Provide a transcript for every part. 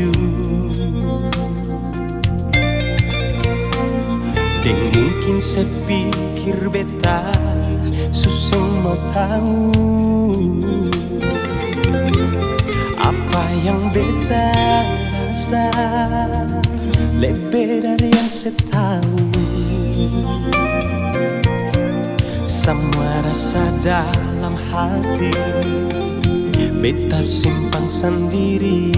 rindu. Deng mungkin sepikir beta susah mau tahu apa yang beta rasa lebih dari yang setahu. Semua rasa dalam hati beta simpan sendiri.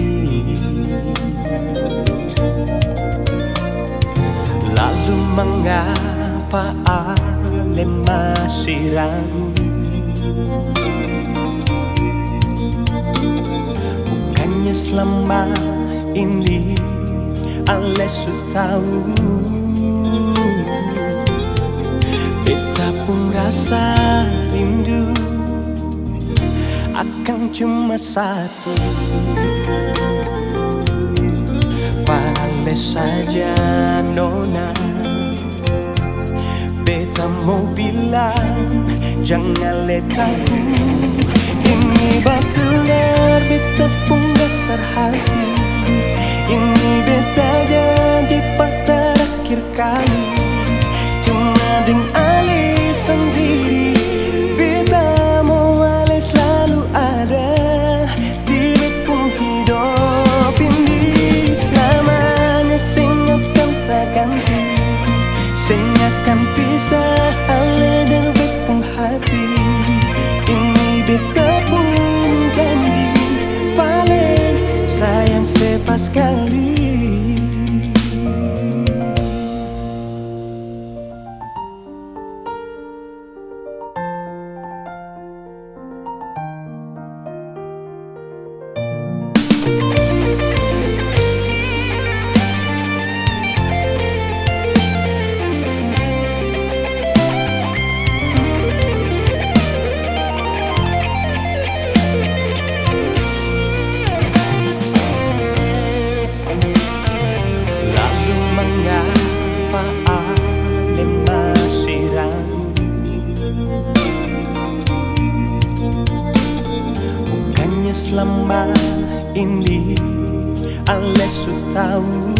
Lalu mengapa ale masih ragu? Bukannya selama ini ale sudah tahu beta pun rasa rindu akan cuma satu. Pale saja nona, beta mau bilang jangan letaku. Ini betulan beta pun dasar hati. Ini beta janji pak terakhir kali. Cuma dengan ale sendiri, beta mau ale selalu ada di pun hidup ini. Selamanya sing akan tak ganti, sing akan pisah ale dan pun hati. Ini beta pun janji paling sayang sepas kali. Selama ini ale sudah tahu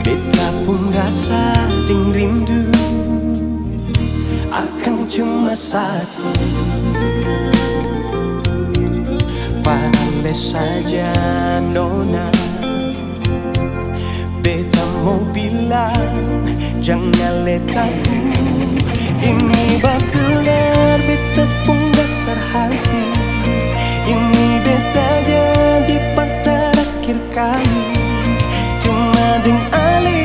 beta pun rasa ding rindu akan cuma satu. Pale saja nona, beta mau bilang jangan letaku. Ini betulan beta pun dasar hati. Ini beta janji pak terakhir kali. Cuma dengan ale